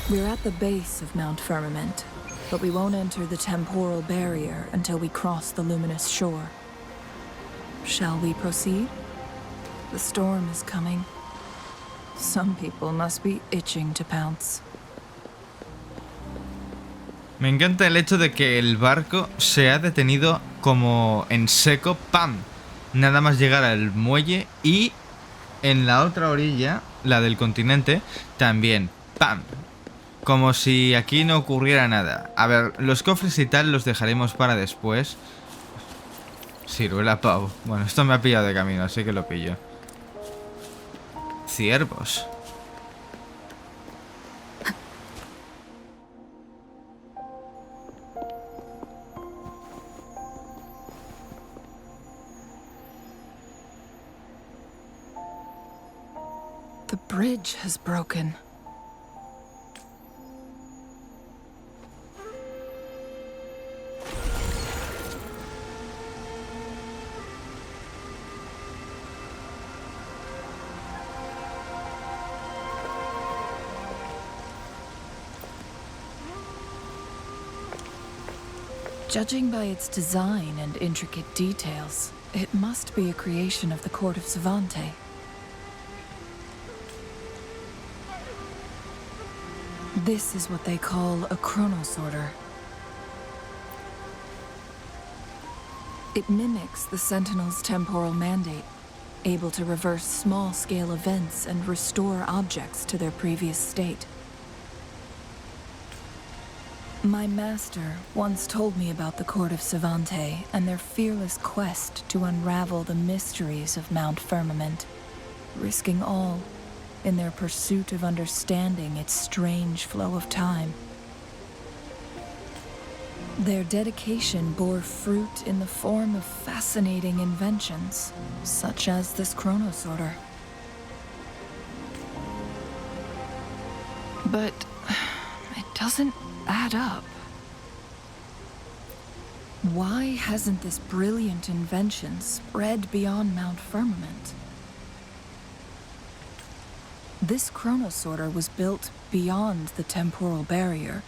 We're at the base of Mount Firmament, but we won't enter the temporal barrier until we cross the luminous shore. Shall we proceed? The storm is coming. Some people must be itching to pounce. Me encanta el hecho de que el barco se ha detenido como en seco, ¡pam! Nada más llegar al muelle y en la otra orilla, la del continente, también, ¡pam! Como si aquí no ocurriera nada. A ver, los cofres y tal los dejaremos para después. Ciruela pavo. Bueno, esto me ha pillado de camino, así que lo pillo. Ciervos. The bridge has broken. Judging by its design and intricate details, it must be a creation of the court of Savante. This is what they call a chronosorter. It mimics the Sentinel's temporal mandate, able to reverse small-scale events and restore objects to their previous state. My master once told me about the court of Savante and their fearless quest to unravel the mysteries of Mount Firmament, risking all in their pursuit of understanding its strange flow of time. Their dedication bore fruit in the form of fascinating inventions, such as this chronosorter. But it doesn't add up. Why hasn't this brilliant invention spread beyond Mount Firmament? This chronosorter was built beyond the temporal barrier,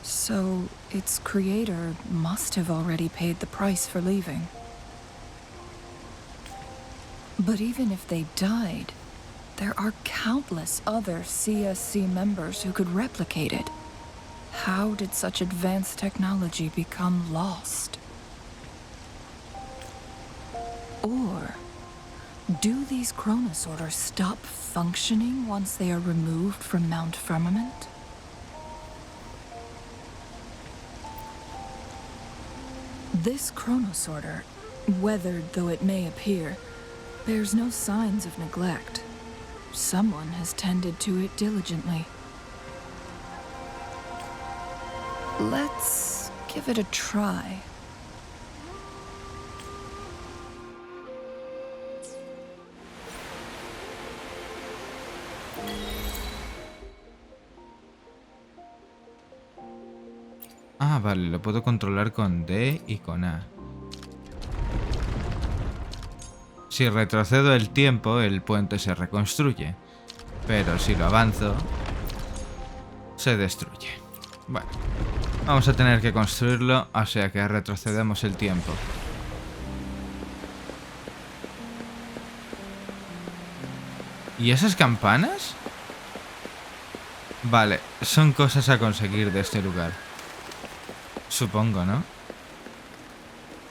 so its creator must have already paid the price for leaving. But even if they died, there are countless other CSC members who could replicate it. How did such advanced technology become lost? Or do these chronosorters stop functioning once they are removed from Mount Firmament? This chronosorter, weathered though it may appear, bears no signs of neglect. Someone has tended to it diligently. Let's give it a try. Ah, vale, lo puedo controlar con D y con A. Si retrocedo el tiempo, el puente se reconstruye. Pero si lo avanzo, se destruye. Bueno, vamos a tener que construirlo, o sea que retrocedemos el tiempo. ¿Y esas campanas? Vale, son cosas a conseguir de este lugar. Supongo, ¿no?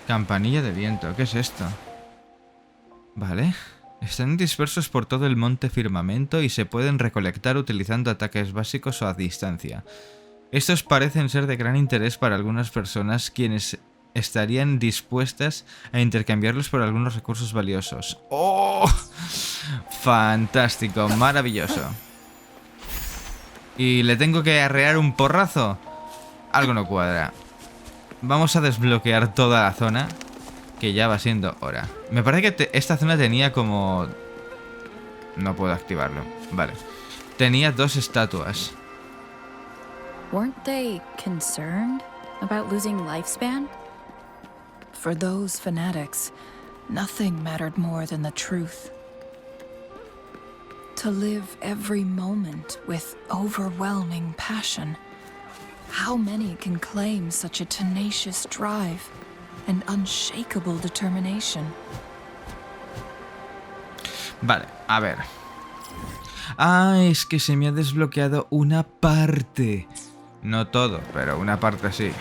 Campanilla de viento, ¿qué es esto? Vale. Están dispersos por todo el Monte Firmamento y se pueden recolectar utilizando ataques básicos o a distancia. Estos parecen ser de gran interés para algunas personas quienes estarían dispuestas a intercambiarlos por algunos recursos valiosos. ¡Oh! Fantástico, maravilloso. ¿Y le tengo que arrear un porrazo? Algo no cuadra. Vamos a desbloquear toda la zona, que ya va siendo hora. Me parece que esta zona tenía como... No puedo activarlo. Vale. Tenía 2 estatuas. Weren't they concerned about losing lifespan? For those fanatics, nothing mattered more than the truth. to live every moment with overwhelming passion. How many can claim such a tenacious drive and unshakable determination? Vale, a ver. Ah, es que se me ha desbloqueado una parte. No todo, pero una parte sí.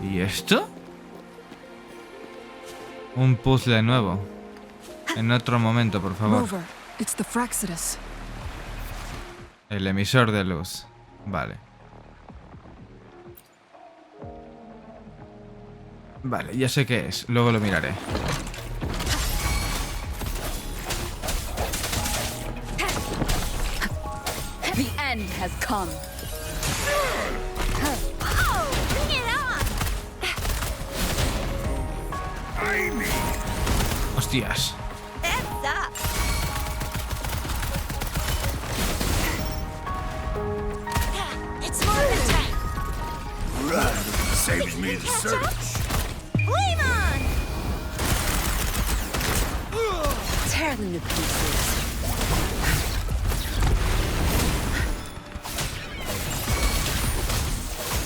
¿Y esto? Un puzzle nuevo. En otro momento, por favor. Rover, it's the Fraxidus. El emisor de luz. Vale. Vale, ya sé qué es. Luego lo miraré. The end has come. Bring it on! Hostias. That's up. It's more than time. Saves me the search. Flame on! Tear them to pieces.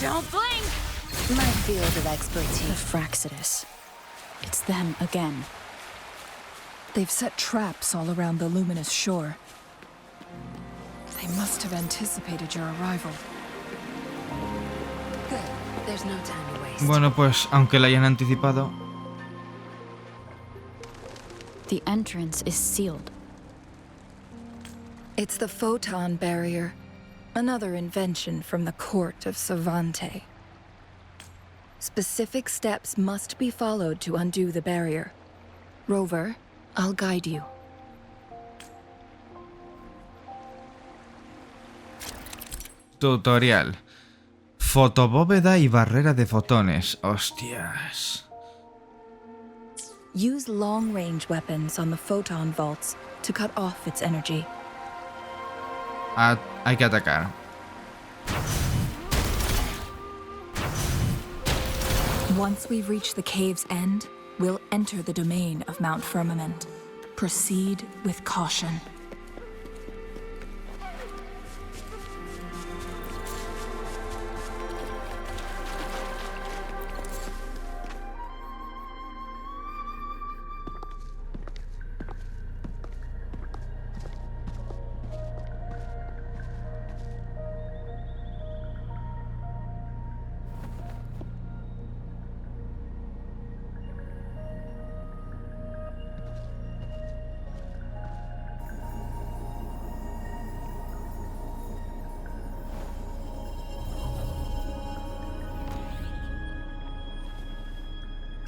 Don't blink! My field of expertise. The Fraxidus. It's them again. They've set traps all around the luminous shore. They must have anticipated your arrival. Good. There's no time to waste. Bueno, pues aunque la hayan anticipado. The entrance is sealed. It's the photon barrier, another invention from the court of Savante. Specific steps must be followed to undo the barrier. Rover, I'll guide you. Tutorial. Fotobóveda y barrera de fotones. Hostias. Use long-range weapons on the photon vaults to cut off its energy. Hay que atacar. Once we've reached the cave's end, we'll enter the domain of Mount Firmament. Proceed with caution.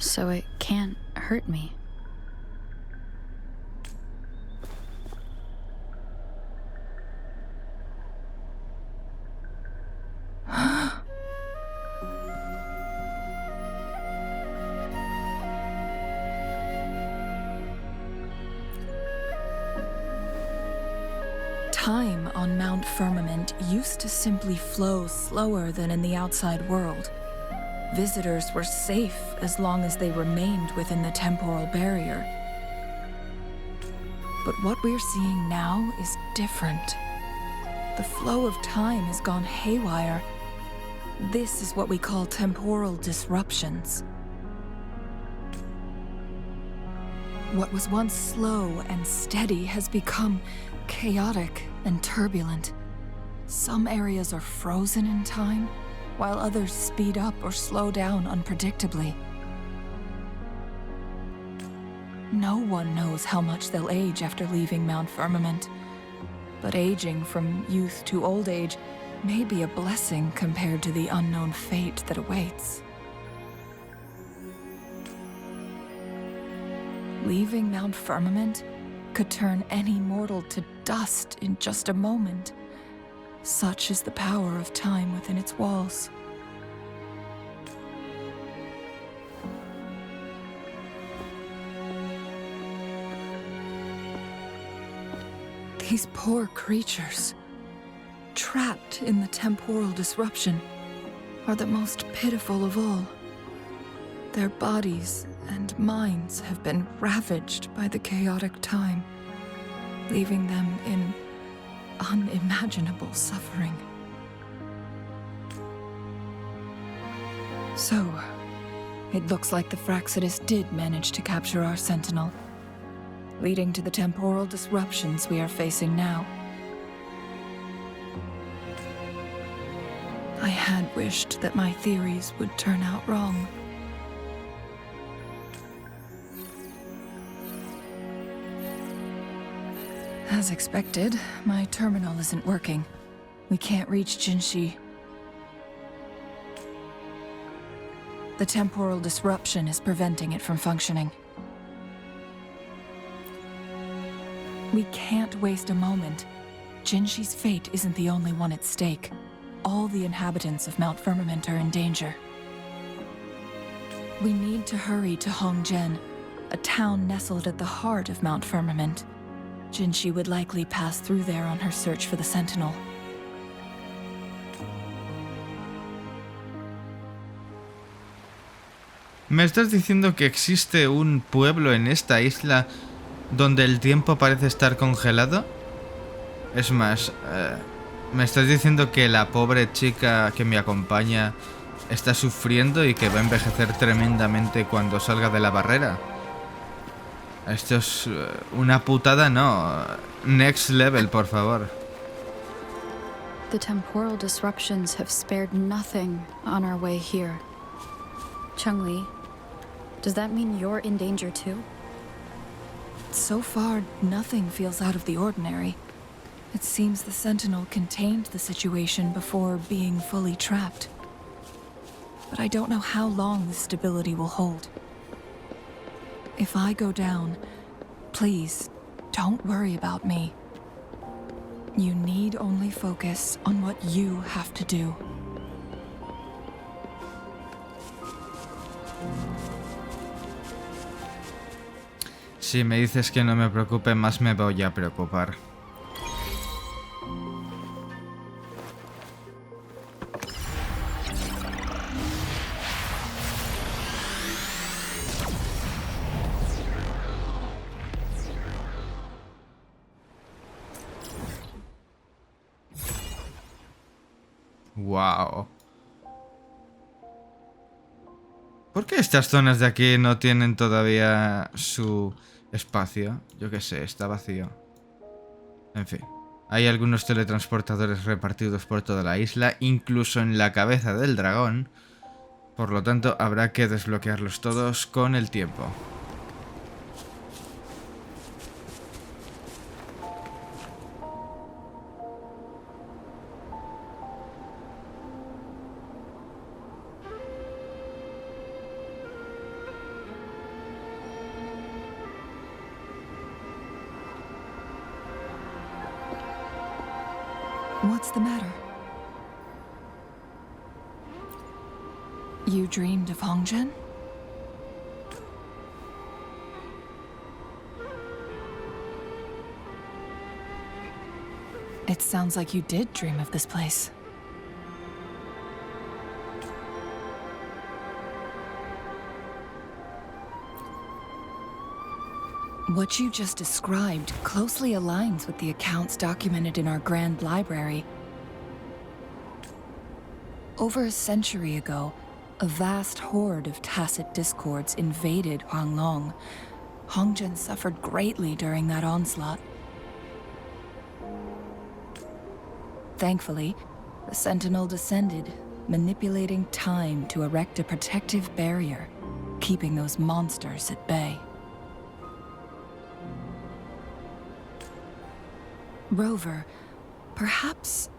So it can't hurt me. Time on Mount Firmament used to simply flow slower than in the outside world. Visitors were safe as long as they remained within the temporal barrier. But what we're seeing now is different. The flow of time has gone haywire. This is what we call temporal disruptions. What was once slow and steady has become chaotic and turbulent. Some areas are frozen in time, while others speed up or slow down unpredictably. No one knows how much they'll age after leaving Mount Firmament, but aging from youth to old age may be a blessing compared to the unknown fate that awaits. Leaving Mount Firmament could turn any mortal to dust in just a moment. Such is the power of time within its walls. These poor creatures, trapped in the temporal disruption, are the most pitiful of all. Their bodies and minds have been ravaged by the chaotic time, leaving them in unimaginable suffering. So, it looks like the Fraxidus did manage to capture our sentinel, leading to the temporal disruptions we are facing now. I had wished that my theories would turn out wrong. As expected, my terminal isn't working. We can't reach Jinhsi. The temporal disruption is preventing it from functioning. We can't waste a moment. Jinhsi's fate isn't the only one at stake. All the inhabitants of Mount Firmament are in danger. We need to hurry to Hongzhen, a town nestled at the heart of Mount Firmament. Jinhsi would likely pass through there on her search for the Sentinel. ¿Me estás diciendo que existe un pueblo en esta isla donde el tiempo parece estar congelado? Es más, ¿me estás diciendo que la pobre chica que me acompaña está sufriendo y que va a envejecer tremendamente cuando salga de la barrera? Esto es una putada, no. Next level, por favor. The temporal disruptions have spared nothing on our way here. Changli, does that mean you're in danger too? So far, nothing feels out of the ordinary. It seems the Sentinel contained the situation before being fully trapped. But I don't know how long this stability will hold. If I go down, please, don't worry about me. You need only focus on what you have to do. Si me dices que no me preocupe, más me voy a preocupar. Wow. ¿Por qué estas zonas de aquí no tienen todavía su espacio? Yo qué sé, está vacío. En fin. Hay algunos teletransportadores repartidos por toda la isla, incluso en la cabeza del dragón. Por lo tanto, habrá que desbloquearlos todos con el tiempo. What's the matter? You dreamed of Hongzhen? It sounds like you did dream of this place. What you just described closely aligns with the accounts documented in our Grand Library. Over a century ago, a vast horde of tacit discords invaded Huanglong. Hongzhen suffered greatly during that onslaught. Thankfully, the Sentinel descended, manipulating time to erect a protective barrier, keeping those monsters at bay. Rover, perhaps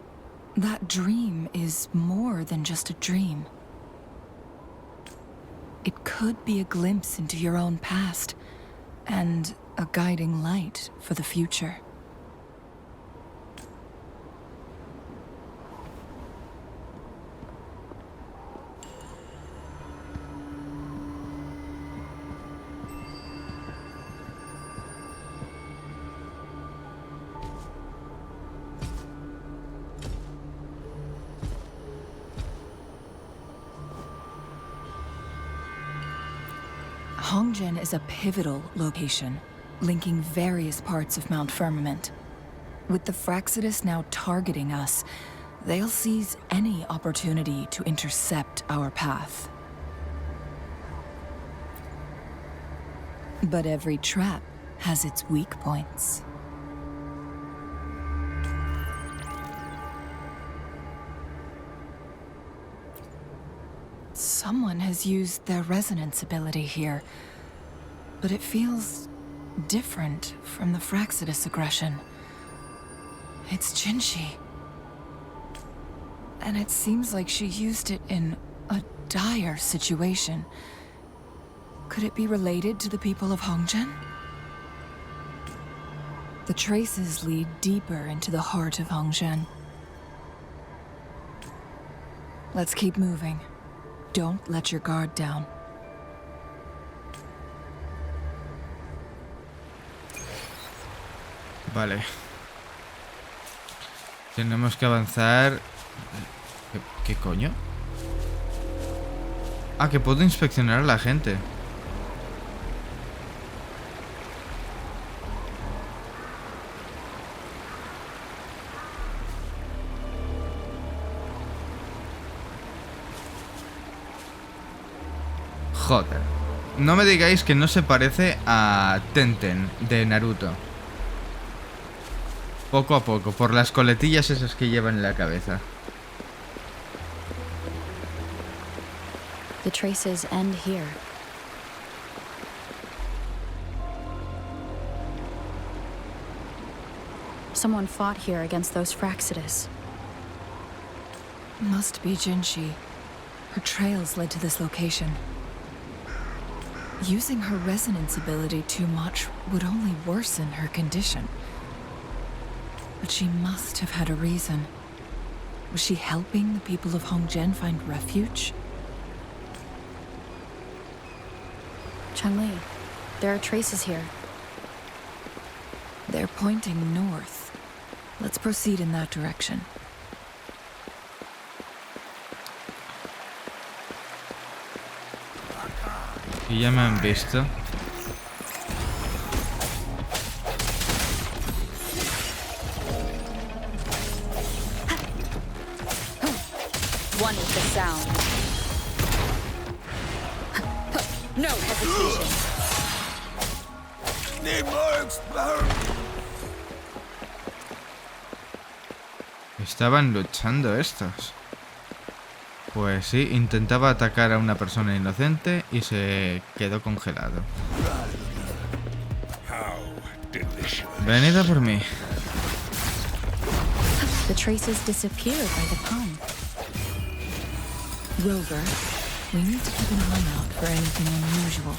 that dream is more than just a dream. It could be a glimpse into your own past, and a guiding light for the future. Hongzhen is a pivotal location, linking various parts of Mount Firmament. With the Fraxidus now targeting us, they'll seize any opportunity to intercept our path. But every trap has its weak points. Someone has used their resonance ability here, but it feels different from the Fraxidus aggression. It's Jinhsi. And it seems like she used it in a dire situation. Could it be related to the people of Hongzhen? The traces lead deeper into the heart of Hongzhen. Let's keep moving. Don't let your guard down. Vale. Tenemos que avanzar. ¿Qué coño? Ah, que puedo inspeccionar a la gente. Joder. No me digáis que no se parece a Tenten de Naruto. Poco a poco, por las coletillas esas que llevan en la cabeza. The traces end here. Someone fought here against those Fraxidus. Must be Jinhsi. Her trails led to this location. Using her resonance ability too much would only worsen her condition. But she must have had a reason. Was she helping the people of Hongzhen find refuge? Changli, there are traces here. They're pointing north. Let's proceed in that direction. Y ya me han visto. One with the sound. No hesitation. Need more experiment. Estaban luchando estos. Pues sí, intentaba atacar a una persona inocente y se quedó congelado. Venid a por mí. The traces disappeared by the pond. Rover, we need to keep an eye out for anything unusual.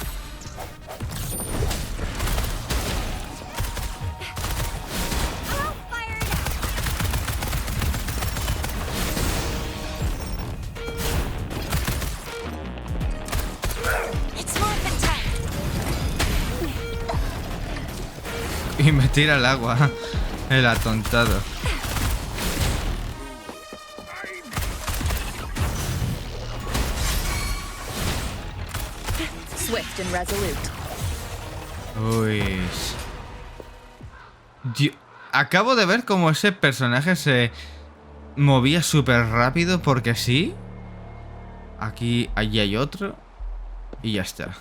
Y me tira al agua. El atontado. Swift and resolute. Uy. Acabo de ver cómo ese personaje se movía súper rápido porque sí. Aquí, allí hay otro. Y ya está.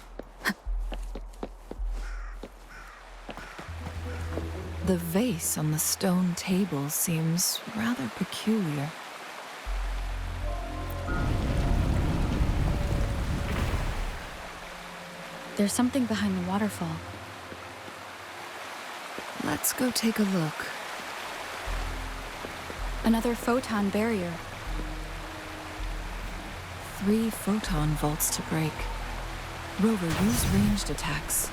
The vase on the stone table seems rather peculiar. There's something behind the waterfall. Let's go take a look. Another photon barrier. 3 photon vaults to break. Rover, use ranged attacks.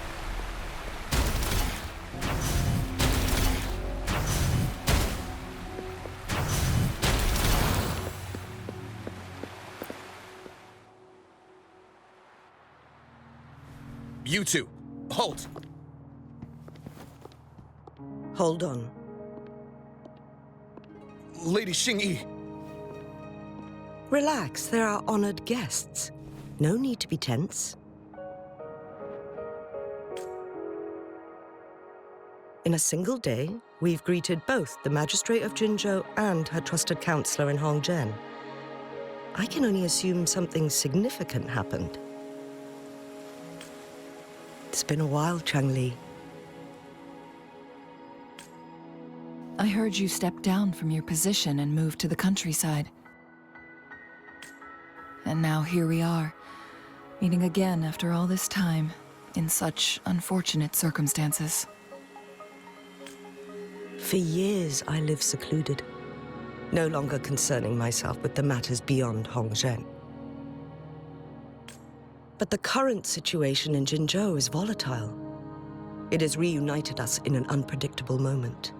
You two, halt! Hold on. Lady Xingyi. Relax, there are honored guests. No need to be tense. In a single day, we've greeted both the magistrate of Jinzhou and her trusted counselor in Hongzhen. I can only assume something significant happened. It's been a while, Changli. I heard you stepped down from your position and moved to the countryside. And now here we are, meeting again after all this time, in such unfortunate circumstances. For years, I lived secluded, no longer concerning myself with the matters beyond Hongzhen. But the current situation in Jinzhou is volatile. It has reunited us in an unpredictable moment.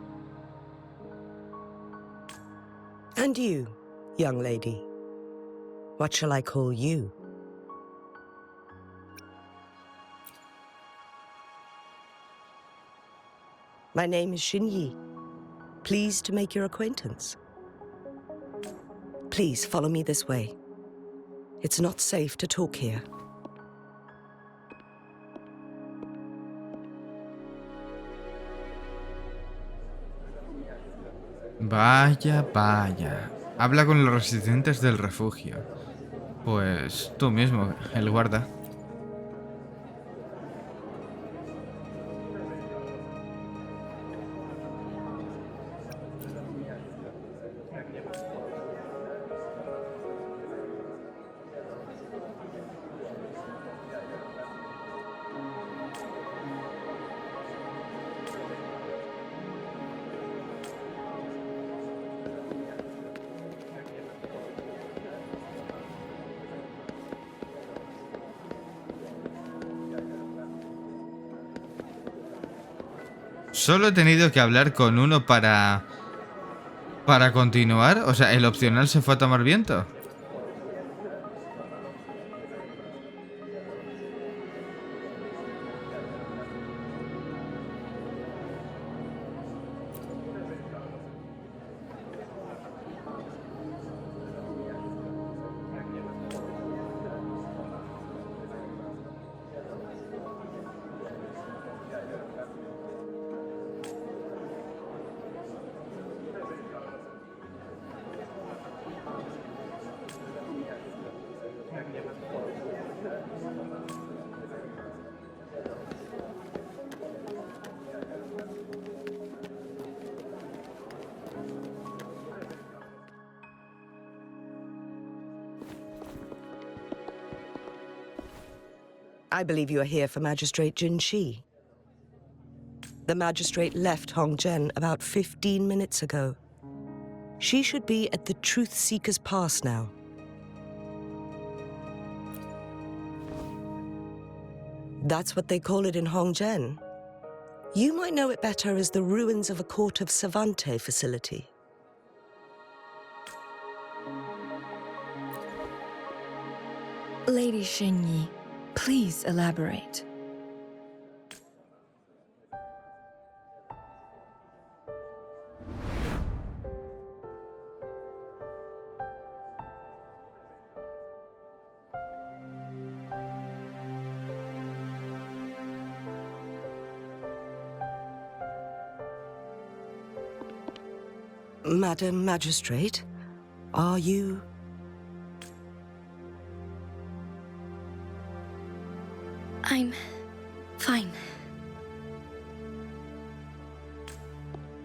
And you, young lady, what shall I call you? My name is Jinhsi. Pleased to make your acquaintance. Please follow me this way. It's not safe to talk here. Vaya, vaya. Habla con los residentes del refugio. Pues tú mismo, el guarda. Solo he tenido que hablar con uno para continuar. O sea, el opcional se fue a tomar viento. I believe you are here for Magistrate Jinhsi. The magistrate left Hongzhen about 15 minutes ago. She should be at the Truth Seeker's Pass now. That's what they call it in Hongzhen. You might know it better as the ruins of a Court of Savante facility. Lady Jinhsi, please elaborate. Madam Magistrate, are you... I'm fine.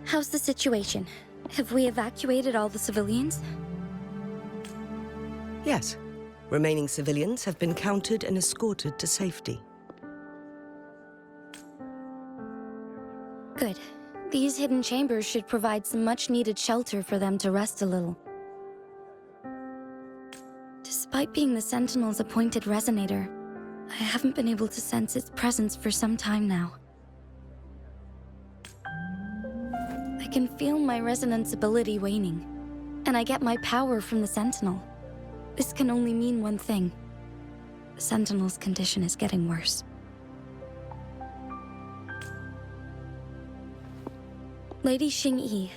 How's the situation? Have we evacuated all the civilians? Yes. Remaining civilians have been counted and escorted to safety. Good. These hidden chambers should provide some much-needed shelter for them to rest a little. Despite being the Sentinel's appointed resonator, I haven't been able to sense its presence for some time now. I can feel my resonance ability waning, and I get my power from the Sentinel. This can only mean one thing. The Sentinel's condition is getting worse. Lady Jinhsi,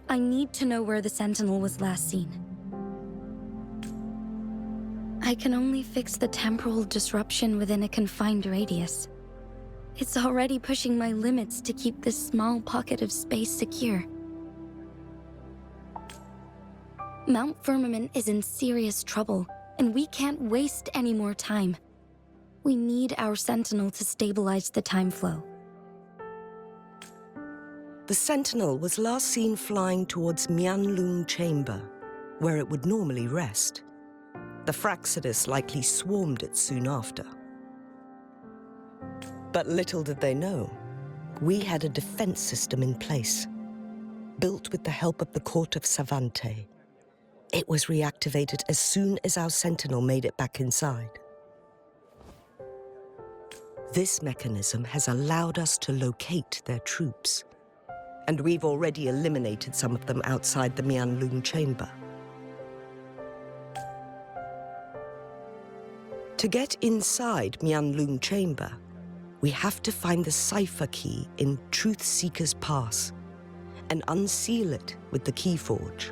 I need to know where the Sentinel was last seen. I can only fix the temporal disruption within a confined radius. It's already pushing my limits to keep this small pocket of space secure. Mount Firmament is in serious trouble, and we can't waste any more time. We need our Sentinel to stabilize the time flow. The Sentinel was last seen flying towards Mianlung Chamber, where it would normally rest. The Fraxidus likely swarmed it soon after. But little did they know, we had a defense system in place, built with the help of the court of Savante. It was reactivated as soon as our Sentinel made it back inside. This mechanism has allowed us to locate their troops, and we've already eliminated some of them outside the Mianlung Chamber. To get inside Mianlung Chamber, we have to find the cipher key in Truth Seeker's Pass and unseal it with the Keyforge.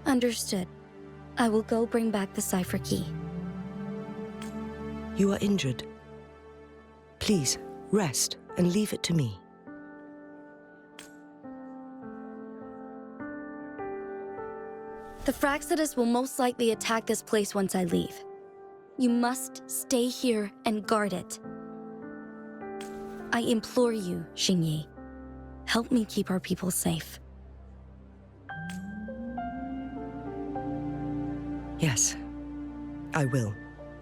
Understood. I will go bring back the cipher key. You are injured. Please, rest and leave it to me. The Fraxidus will most likely attack this place once I leave. You must stay here and guard it. I implore you, Jinhsi. Help me keep our people safe. Yes, I will,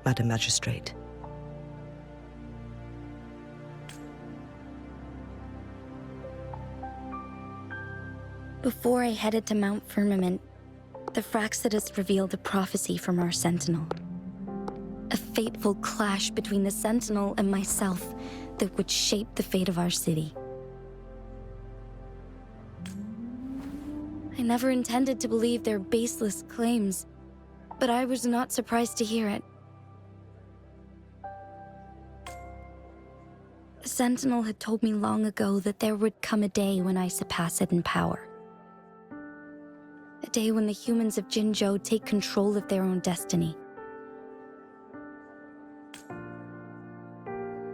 Madam Magistrate. Before I headed to Mount Firmament, the Fraxidus revealed a prophecy from our Sentinel. A fateful clash between the Sentinel and myself that would shape the fate of our city. I never intended to believe their baseless claims, but I was not surprised to hear it. The Sentinel had told me long ago that there would come a day when I surpass it in power. A day when the humans of Jinzhou take control of their own destiny.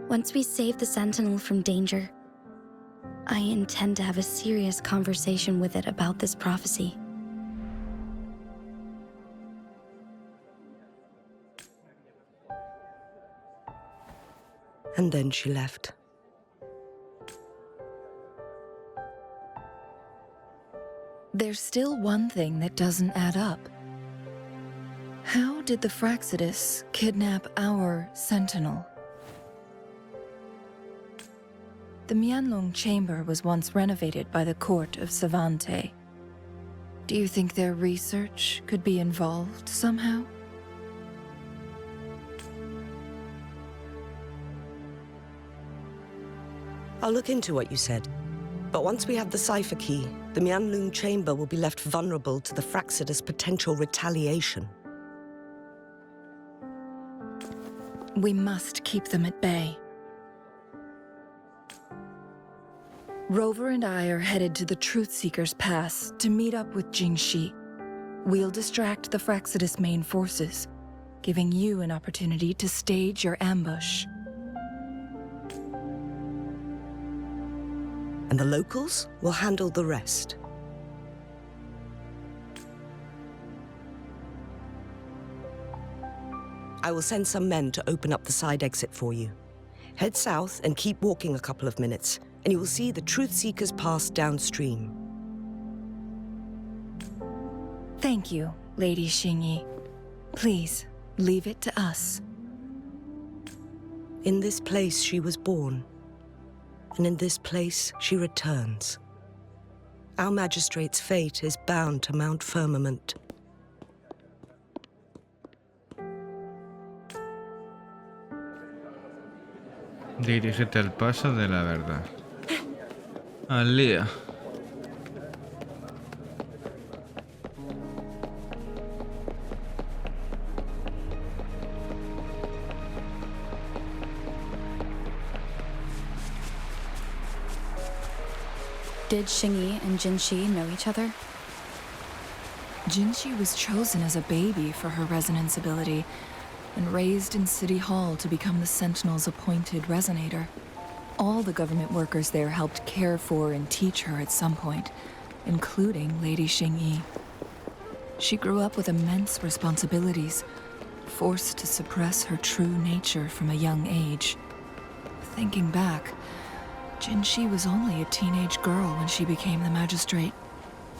Once we save the Sentinel from danger, I intend to have a serious conversation with it about this prophecy. And then she left. There's still one thing that doesn't add up. How did the Fraxidus kidnap our Sentinel? The Mianlung Chamber was once renovated by the court of Savante. Do you think their research could be involved somehow? I'll look into what you said. But once we have the cipher key, the Mianlung Chamber will be left vulnerable to the Fraxidus' potential retaliation. We must keep them at bay. Rover and I are headed to the Truth Seeker's Pass to meet up with Jinhsi. We'll distract the Fraxidus' main forces, giving you an opportunity to stage your ambush. And the locals will handle the rest. I will send some men to open up the side exit for you. Head south and keep walking a couple of minutes, and you will see the Truth Seeker's Pass downstream. Thank you, Lady Jinhsi. Please, leave it to us. In this place she was born, and in this place she returns. Our magistrate's fate is bound to Mount Firmament. Dirígete al paso de la verdad. Al lío. Did Xingyi and Jinhsi know each other? Jinhsi was chosen as a baby for her resonance ability, and raised in City Hall to become the Sentinel's appointed resonator. All the government workers there helped care for and teach her at some point, including Lady Jinhsi. She grew up with immense responsibilities, forced to suppress her true nature from a young age. Thinking back, Jinhsi was only a teenage girl when she became the magistrate.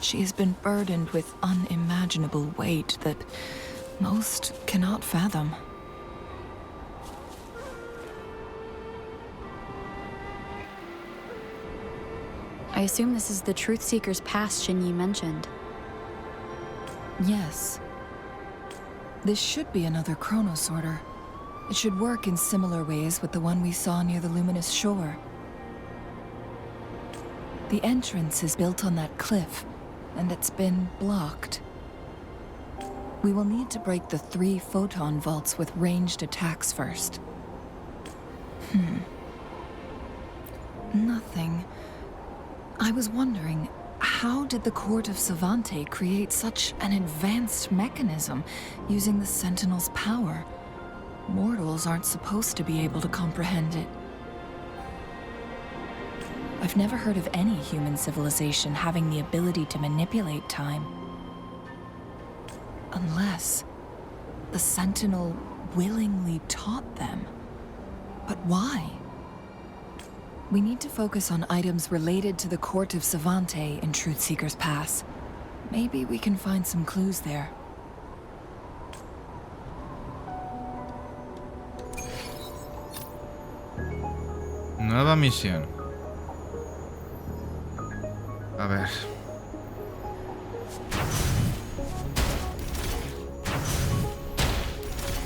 She has been burdened with unimaginable weight that most cannot fathom. I assume this is the Truth Seeker's past Jinhsi mentioned. Yes. This should be another chronosorter. It should work in similar ways with the one we saw near the luminous shore. The entrance is built on that cliff, and it's been blocked. We will need to break the 3 photon vaults with ranged attacks first. Nothing. I was wondering, how did the Court of Savante create such an advanced mechanism using the Sentinel's power? Mortals aren't supposed to be able to comprehend it. I've never heard of any human civilization having the ability to manipulate time. Unless the Sentinel willingly taught them. But why? We need to focus on items related to the Court of Savante in Truth Seeker's Pass. Maybe we can find some clues there. Nueva misión. A ver.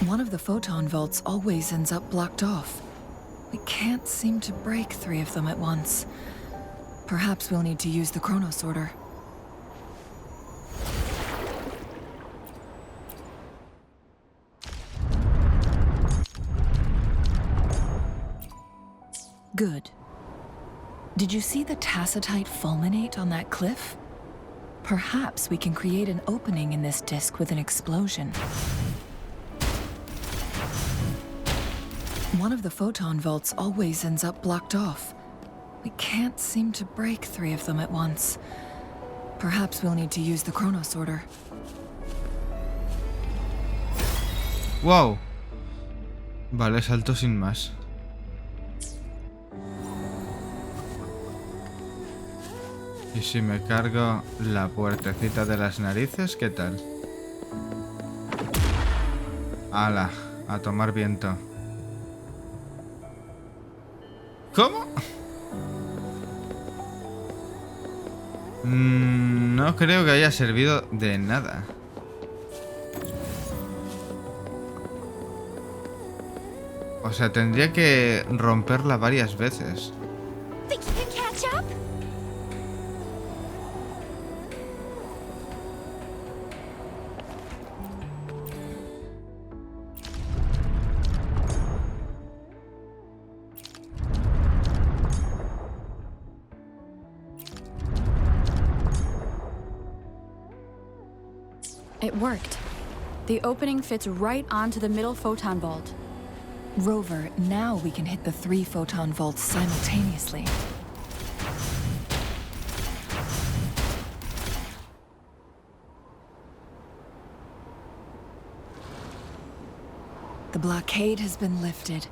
One of the photon vaults always ends up blocked off. We can't seem to break 3 of them at once. Perhaps we'll need to use the chronosorter. Good. Did you see the tacitite fulminate on that cliff? Perhaps we can create an opening in this disk with an explosion. One of the photon vaults always ends up blocked off. We can't seem to break 3 of them at once. Perhaps we'll need to use the chronosorter. Wow. Vale, salto sin más. Y si me cargo la puertecita de las narices, ¿qué tal? ¡Hala! A tomar viento. ¿Cómo? No creo que haya servido de nada. O sea, tendría que romperla varias veces. Think you can catch up? It worked. The opening fits right onto the middle photon vault. Rover, now we can hit the 3 photon vaults simultaneously. The blockade has been lifted.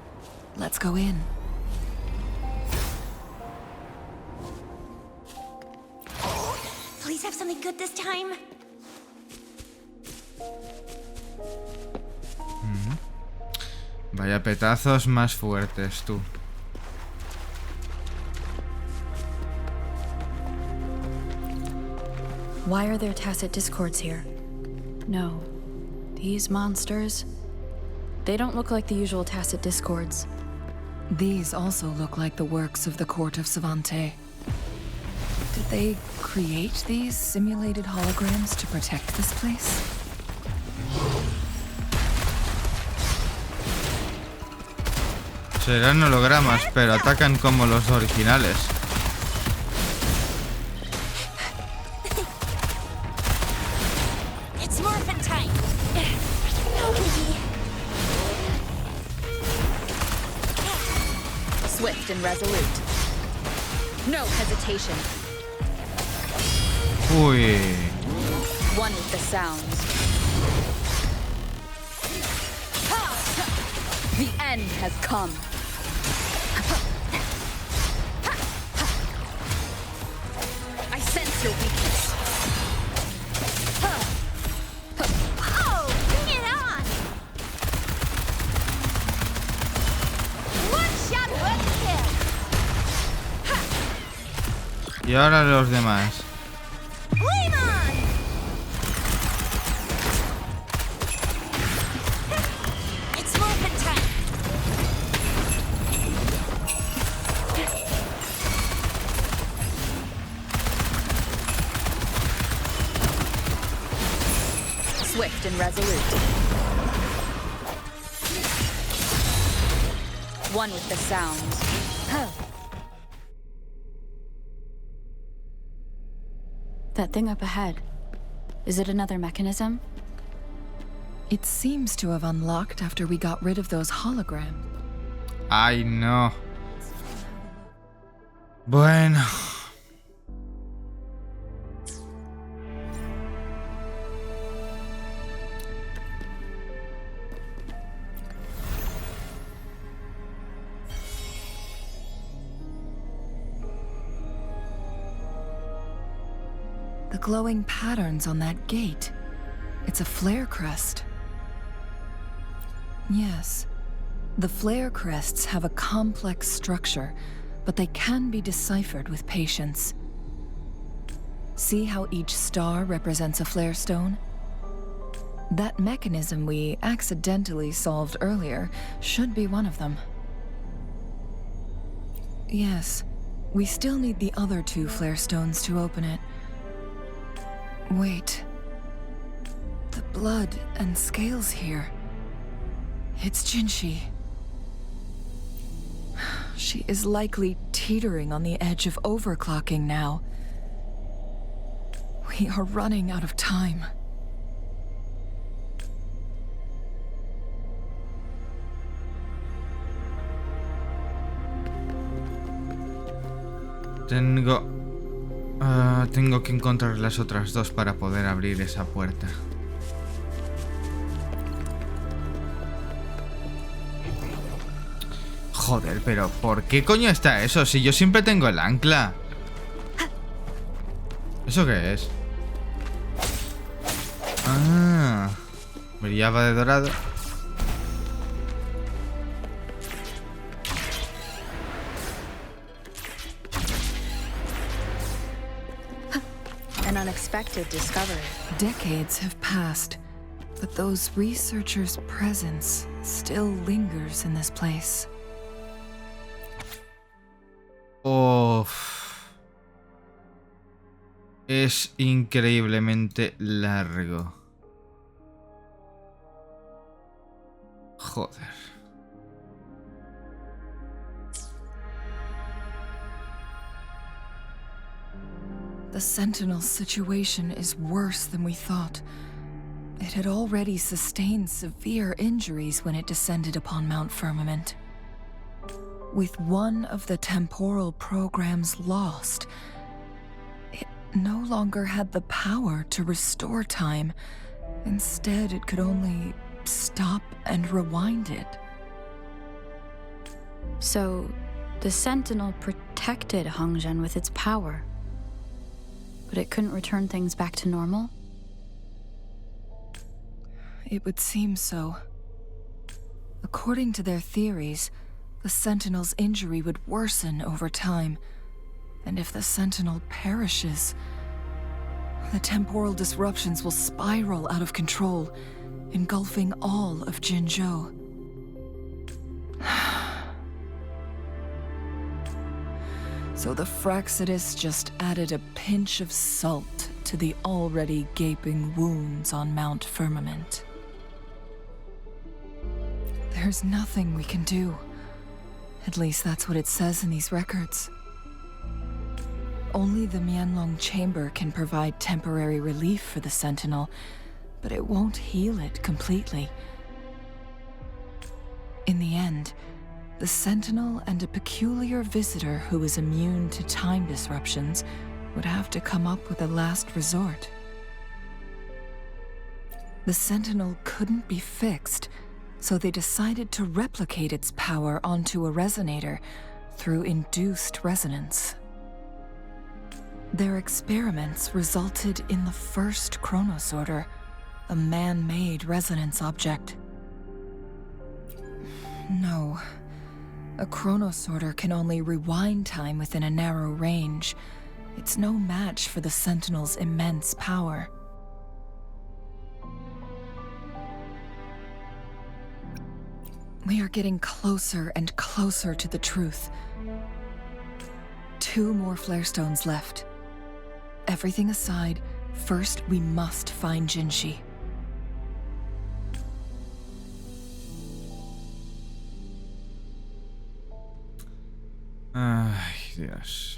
Let's go in. Please have something good this time. Vaya petazos más fuertes, tú. Why are there tacit discords here? No. These monsters... They don't look like the usual tacit discords. These also look like the works of the Court of Savante. Did they create these simulated holograms to protect this place? Serán hologramas, pero atacan como los originales. It's morphin' time. Swift and resolute. No hesitation. Uy. One with the sounds. The end has come. I sense your weakness. Oh, bring it on! One shot, one kill. Y ahora los demás. Flame on! It's movement time. Swift and resolute. One with the sounds. That thing up ahead. Is it another mechanism? It seems to have unlocked after we got rid of those holograms. Ay, no. Bueno. The glowing patterns on that gate. It's a flare crest. Yes. The flare crests have a complex structure, but they can be deciphered with patience. See how each star represents a flare stone? That mechanism we accidentally solved earlier should be one of them. Yes, we still need the other 2 flare stones to open it. Wait. The blood and scales here. It's Jinhsi. She is likely teetering on the edge of overclocking now. We are running out of time. Tengo que encontrar las otras 2 para poder abrir esa puerta. Joder, pero ¿por qué coño está eso? Si yo siempre tengo el ancla. ¿Eso qué es? Ah, brillaba de dorado. An unexpected discovery. Decades have passed, but those researchers' presence still lingers in this place. Es increíblemente largo. Joder. The Sentinel's situation is worse than we thought. It had already sustained severe injuries when it descended upon Mount Firmament. With one of the temporal programs lost, it no longer had the power to restore time. Instead, it could only stop and rewind it. So, the Sentinel protected Hongzhen with its power. But it couldn't return things back to normal? It would seem so. According to their theories, the Sentinel's injury would worsen over time. And if the Sentinel perishes, the temporal disruptions will spiral out of control, engulfing all of Jinzhou. So the Fraxidus just added a pinch of salt to the already gaping wounds on Mount Firmament. There's nothing we can do. At least that's what it says in these records. Only the Mianlong Chamber can provide temporary relief for the Sentinel, but it won't heal it completely. In the end, the Sentinel and a peculiar visitor who is immune to time disruptions would have to come up with a last resort. The Sentinel couldn't be fixed, so they decided to replicate its power onto a resonator through induced resonance. Their experiments resulted in the first chronosorter, a man-made resonance object. No, a chronosorter can only rewind time within a narrow range. It's no match for the Sentinel's immense power. We are getting closer and closer to the truth. 2 more flare stones left. Everything aside, first we must find Jinhsi. Ay, Dios.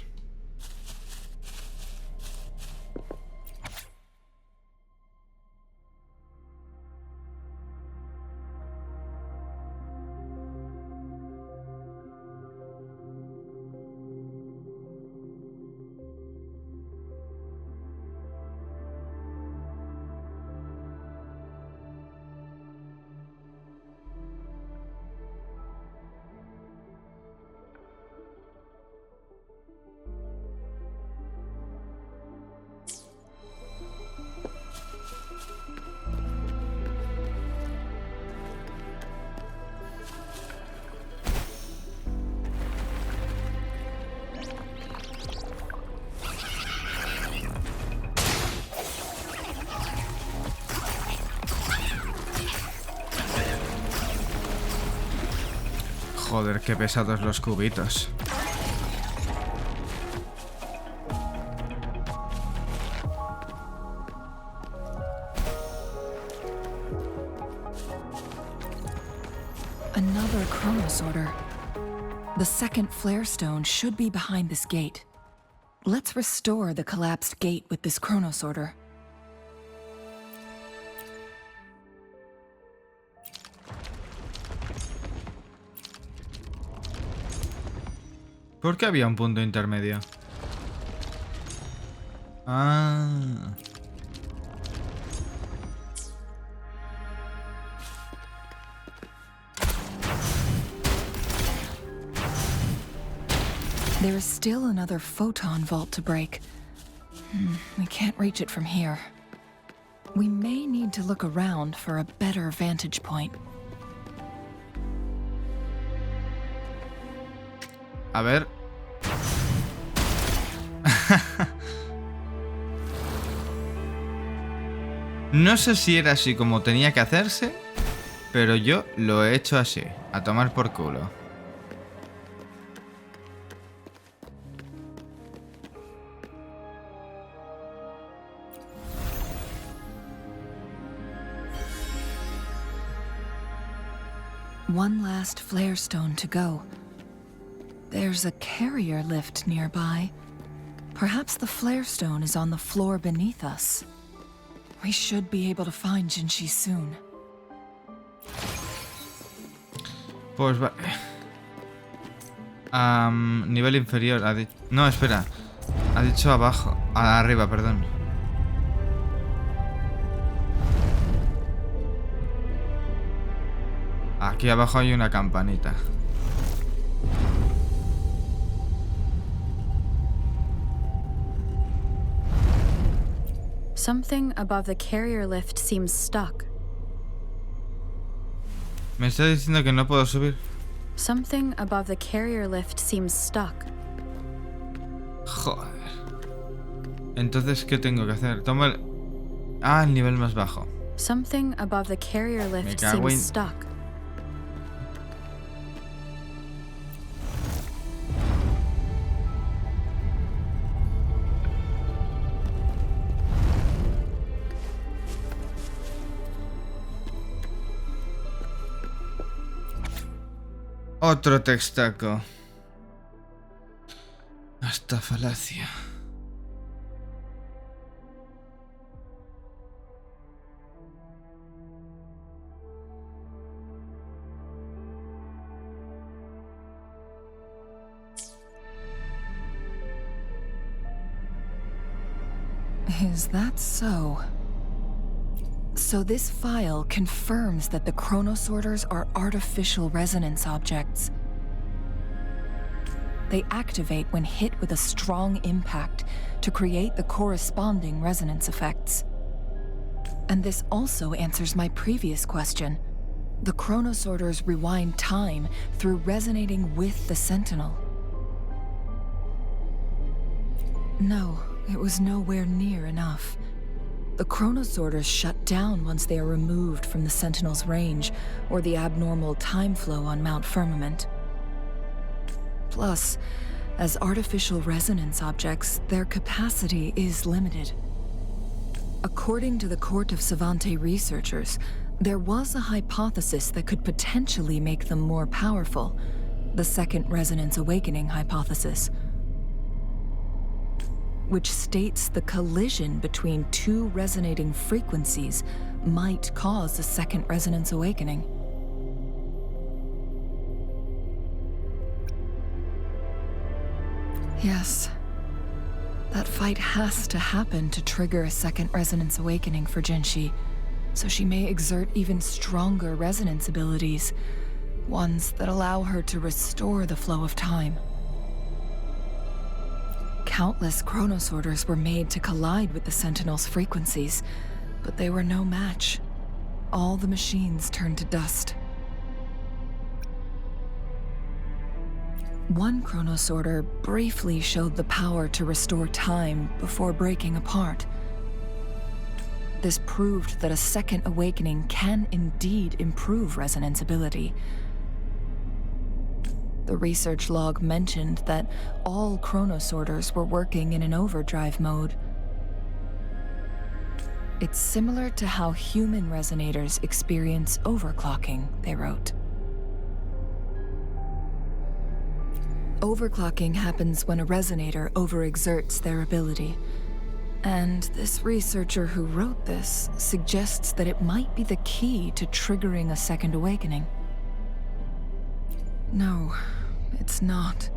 Joder, qué pesados los cubitos. Another chronosorter. The second flare stone should be behind this gate. Let's restore the collapsed gate with this chronosorter. ¿Por qué había un punto intermedio? Ah. There is still another photon vault to break. We can't reach it from here. We may need to look around for a better vantage point. A ver. No sé si era así como tenía que hacerse, pero yo lo he hecho así, a tomar por culo. One last flare stone to go. There's a carrier lift nearby. Perhaps the flare stone is on the floor beneath us. We should be able to find Jinhsi soon. Pues va... nivel inferior. No, espera. Ha dicho abajo. Arriba, perdón. Aquí abajo hay una campanita. Something above the carrier lift seems stuck. Me está diciendo que no puedo subir. Something above the carrier lift seems stuck. Joder. Entonces, ¿qué tengo que hacer? Toma el... el nivel más bajo. Something above the carrier lift Me cago en... seems stuck. Otro textaco. Hasta falacia. Is that so? So this file confirms that the chronosorters are artificial resonance objects. They activate when hit with a strong impact to create the corresponding resonance effects. And this also answers my previous question. The chronosorters rewind time through resonating with the sentinel. No, it was nowhere near enough. The chronosorters shut down once they are removed from the sentinel's range or the abnormal time flow on Mount Firmament. Plus, as artificial resonance objects, their capacity is limited. According to the Court of Savante researchers, there was a hypothesis that could potentially make them more powerful, the second resonance awakening hypothesis, which states the collision between two resonating frequencies might cause a second resonance awakening. Yes. That fight has to happen to trigger a second resonance awakening for Jinhsi, so she may exert even stronger resonance abilities, ones that allow her to restore the flow of time. Countless chronosorters were made to collide with the Sentinel's frequencies, but they were no match. All the machines turned to dust. One chronosorter briefly showed the power to restore time before breaking apart. This proved that a second awakening can indeed improve resonance ability. The research log mentioned that all chronosorters were working in an overdrive mode. It's similar to how human resonators experience overclocking, they wrote. Overclocking happens when a resonator overexerts their ability. And this researcher who wrote this suggests that it might be the key to triggering a second awakening. No, it's not.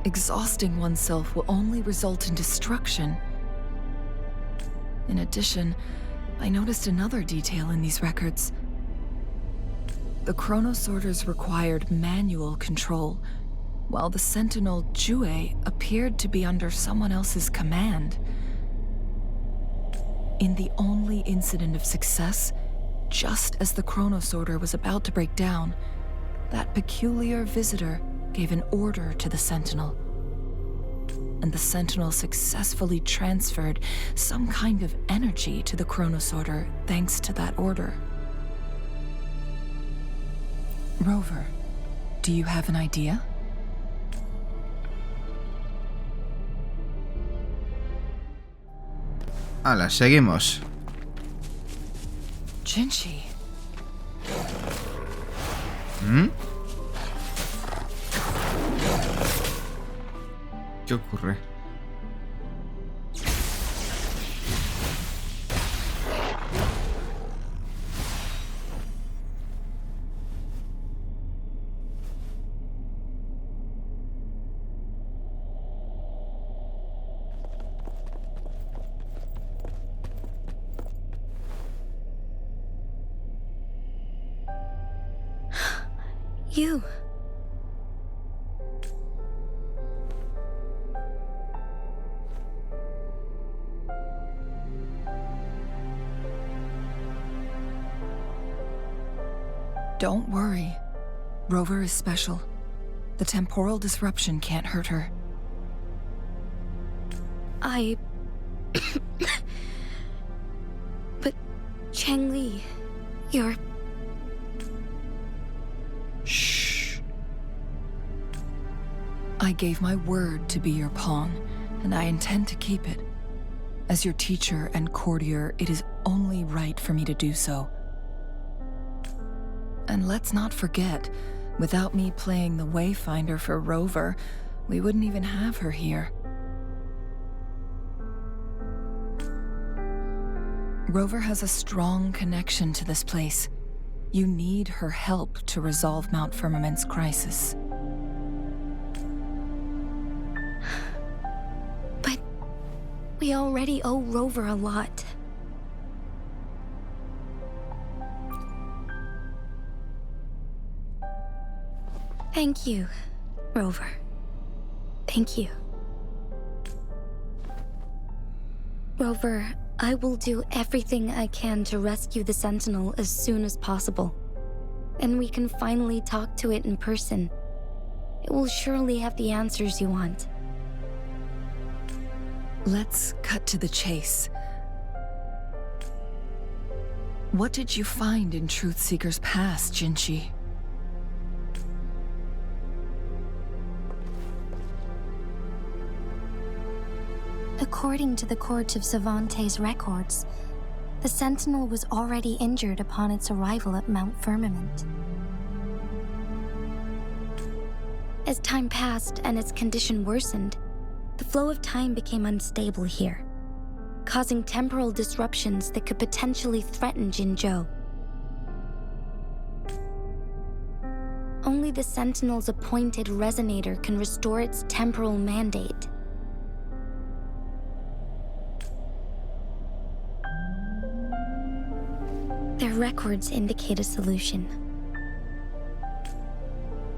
Exhausting oneself will only result in destruction. In addition, I noticed another detail in these records. The chronosorters required manual control, while the sentinel Jue appeared to be under someone else's command. In the only incident of success, just as the chronosorter was about to break down, that peculiar visitor gave an order to the sentinel. And the sentinel successfully transferred some kind of energy to the chronosorter thanks to that order. Rover, do you have an idea? Hala, seguimos. Jinhsi. ¿Qué ocurre? You. Don't worry. Rover is special. The temporal disruption can't hurt her. But Changli, you're... Shh. I gave my word to be your pawn, and I intend to keep it. As your teacher and courtier, it is only right for me to do so. And let's not forget, without me playing the Wayfinder for Rover, we wouldn't even have her here. Rover has a strong connection to this place. You need her help to resolve Mount Firmament's crisis. But We already owe Rover a lot. Thank you, Rover. Thank you. Rover, I will do everything I can to rescue the Sentinel as soon as possible. And we can finally talk to it in person. It will surely have the answers you want. Let's cut to the chase. What did you find in Truthseeker's past, Jinhsi? According to the Court of Savante's records, the Sentinel was already injured upon its arrival at Mount Firmament. As time passed and its condition worsened, the flow of time became unstable here, causing temporal disruptions that could potentially threaten Jinzhou. Only the Sentinel's appointed resonator can restore its temporal mandate. Their records indicate a solution.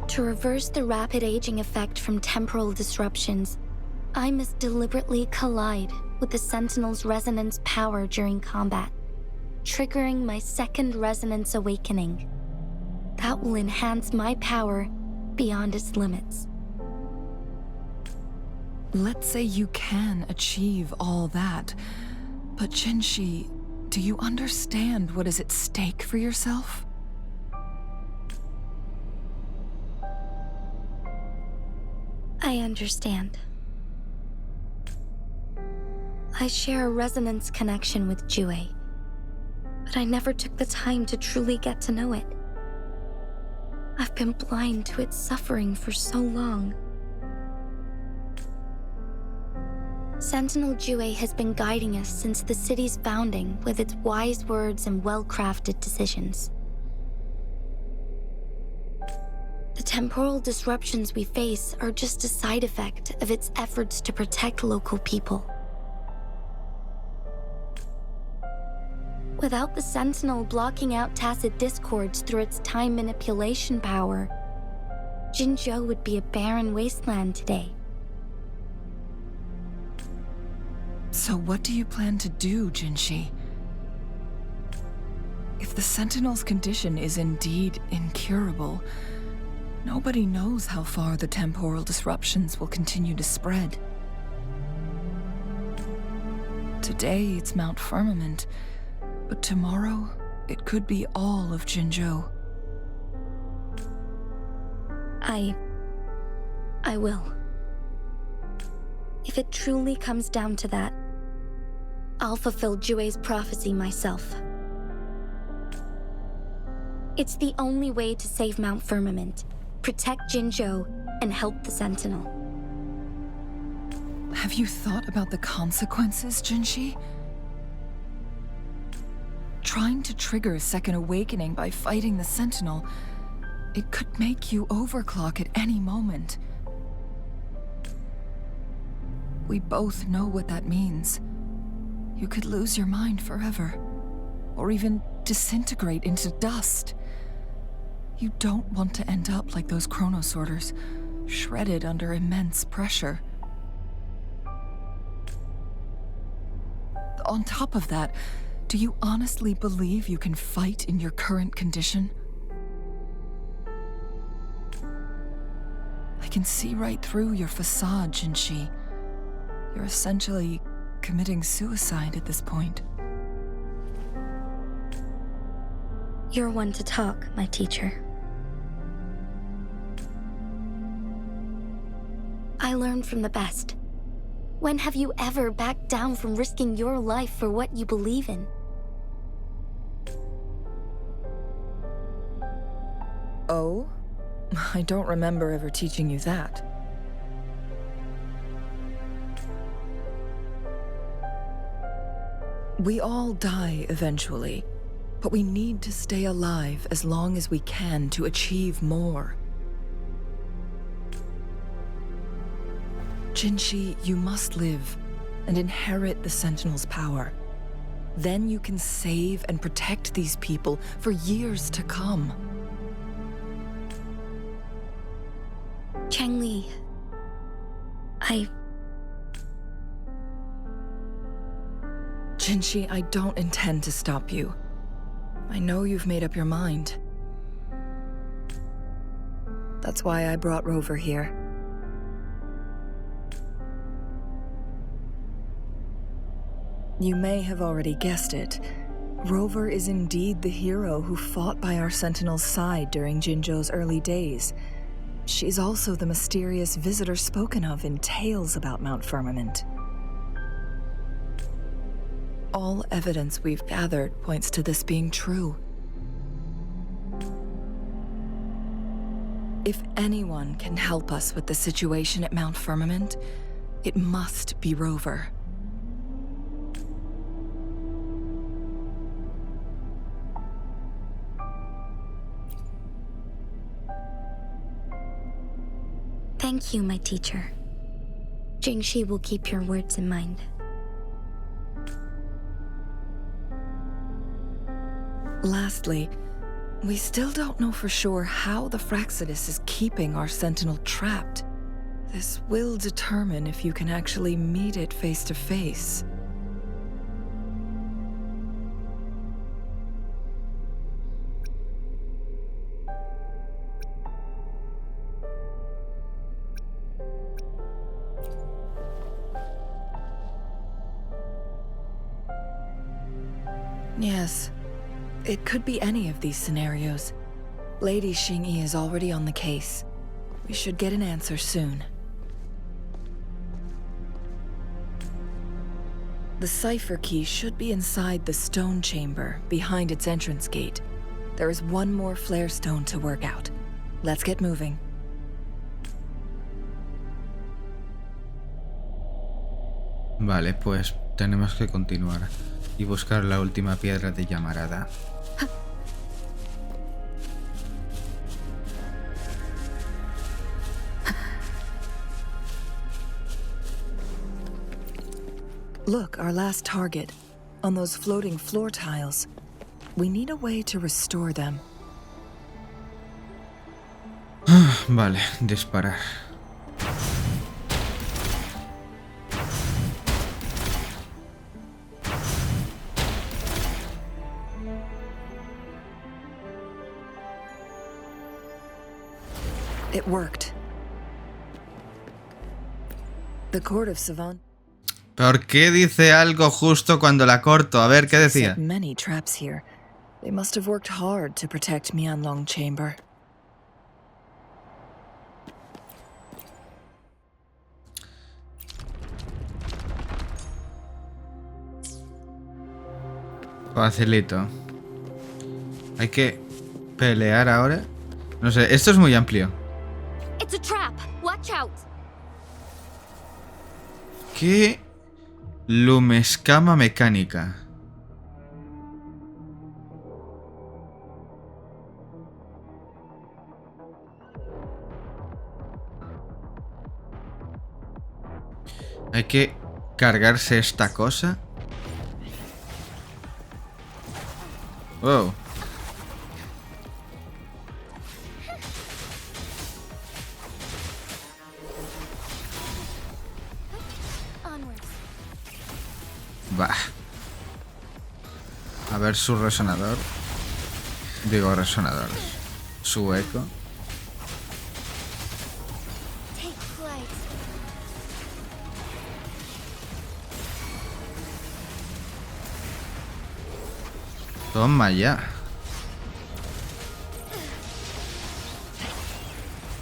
To reverse the rapid aging effect from temporal disruptions, I must deliberately collide with the Sentinel's resonance power during combat, triggering my second resonance awakening. That will enhance my power beyond its limits. Let's say you can achieve all that, but Jinhsi, do you understand what is at stake for yourself? I understand. I share a resonance connection with Jue, but I never took the time to truly get to know it. I've been blind to its suffering for so long. Sentinel Jue has been guiding us since the city's founding with its wise words and well-crafted decisions. The temporal disruptions we face are just a side effect of its efforts to protect local people. Without the Sentinel blocking out tacit discords through its time manipulation power, Jinzhou would be a barren wasteland today. So what do you plan to do, Jinhsi? If the Sentinel's condition is indeed incurable, nobody knows how far the temporal disruptions will continue to spread. Today it's Mount Firmament, but tomorrow it could be all of Jinzhou. I will. If it truly comes down to that, I'll fulfill Jue's prophecy myself. It's the only way to save Mount Firmament, protect Jinzhou, and help the Sentinel. Have you thought about the consequences, Jinhsi? Trying to trigger a second awakening by fighting the Sentinel, it could make you overclock at any moment. We both know what that means. You could lose your mind forever, or even disintegrate into dust. You don't want to end up like those chronosorters, shredded under immense pressure. On top of that, do you honestly believe you can fight in your current condition? I can see right through your facade, Jinhsi. You're essentially committing suicide at this point. You're one to talk, my teacher. I learned from the best. When have you ever backed down from risking your life for what you believe in? Oh? I don't remember ever teaching you that. We all die eventually, but we need to stay alive as long as we can to achieve more. Jinhsi, you must live. and inherit the Sentinel's power. Then you can save and protect these people for years to come. Changli, Jinhsi, I don't intend to stop you. I know you've made up your mind. That's why I brought Rover here. You may have already guessed it. Rover is indeed the hero who fought by our Sentinel's side during Jinzhou's early days. She's also the mysterious visitor spoken of in tales about Mount Firmament. All evidence we've gathered points to this being true. If anyone can help us with the situation at Mount Firmament, it must be Rover. thank you, my teacher. Jinhsi will keep your words in mind. Lastly, we still don't know for sure how the Fraxidus is keeping our Sentinel trapped. This will determine if you can actually meet it face to face. Yes. It could be any of these scenarios. Lady Xingyi is already on the case. We should get an answer soon. The cipher key should be inside the stone chamber, behind its entrance gate. There is one more flare stone to work out. Let's get moving. Vale, pues tenemos que continuar y buscar la última piedra de llamarada. Look, our last target. On those floating floor tiles. We need a way to restore them. Vale, disparar. It worked. The Court of Savant. ¿Por qué dice algo justo cuando la corto? A ver, ¿qué decía? Set many traps here. They must have worked hard to protect Mianlong Chamber. Facilito. Hay que pelear ahora. No sé, esto es muy amplio. It's a trap. Watch out. ¿Qué? Lumescama mecánica. Hay que cargarse esta cosa. Wow. Bah. A ver su resonador. Digo resonador. Su eco. Toma ya.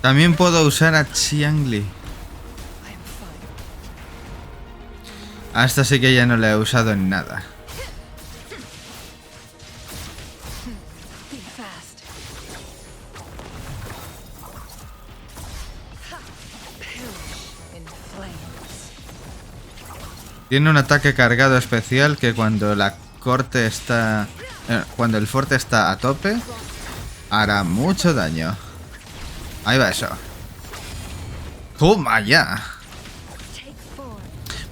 También puedo usar a Xiangli. Hasta sí que ya no la he usado en nada. Tiene un ataque cargado especial que cuando la corte está... cuando el forte está a tope, hará mucho daño. Ahí va eso. ¡Toma ya!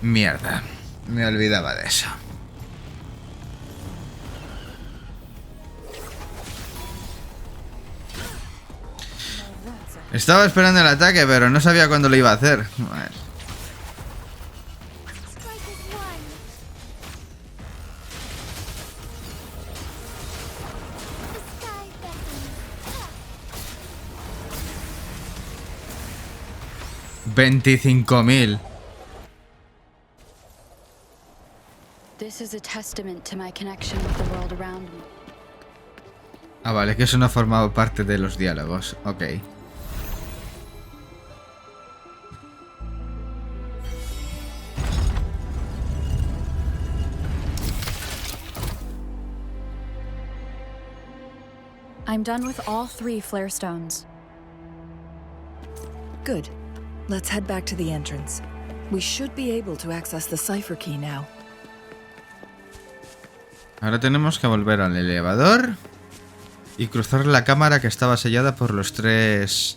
Mierda. Me olvidaba de eso. Estaba esperando el ataque, pero no sabía cuándo lo iba a hacer. A ver. $25.000. This is a testament to my connection with the world around me. Ah, vale, que eso no ha formado parte de los diálogos. Ok. I'm done with all 3 flare stones. Good. Let's head back to the entrance. We should be able to access the cipher key now. Ahora tenemos que volver al elevador y cruzar la cámara que estaba sellada por los 3...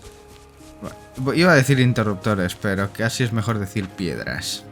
Bueno, iba a decir interruptores, pero casi es mejor decir piedras.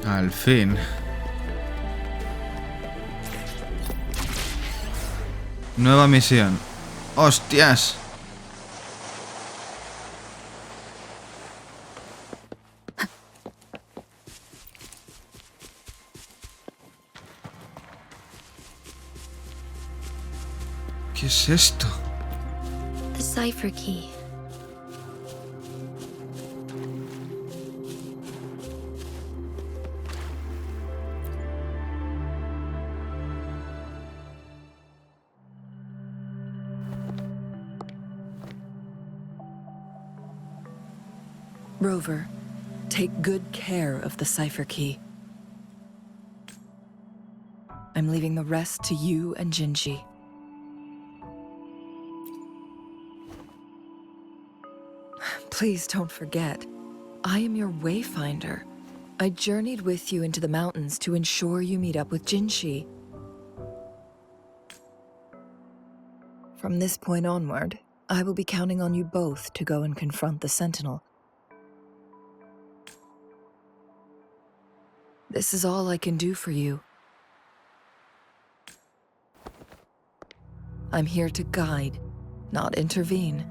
Al fin. Nueva misión. ¡Hostias! ¿Qué es esto? The cipher key. Rover, take good care of the cipher key. I'm leaving the rest to you and Jinhsi. Please don't forget, I am your wayfinder. I journeyed with you into the mountains to ensure you meet up with Jinhsi. From this point onward, I will be counting on you both to go and confront the Sentinel. This is all I can do for you. I'm here to guide, not intervene.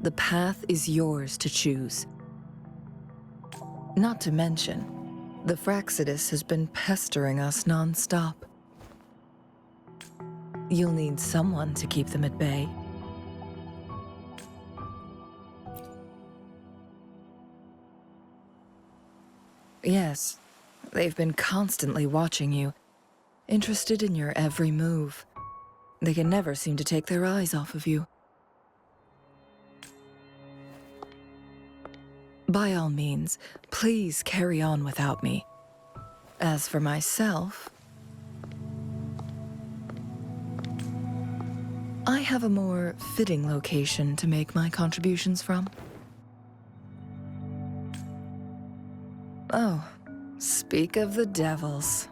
The path is yours to choose. Not to mention, the Fraxidus has been pestering us non-stop. You'll need someone to keep them at bay. Yes, they've been constantly watching you, interested in your every move. They can never seem to take their eyes off of you. By all means, please carry on without me. As for myself, I have a more fitting location to make my contributions from. Oh, speak of the devils.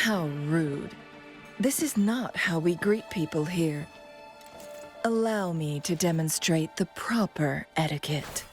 How rude. This is not how we greet people here. Allow me to demonstrate the proper etiquette.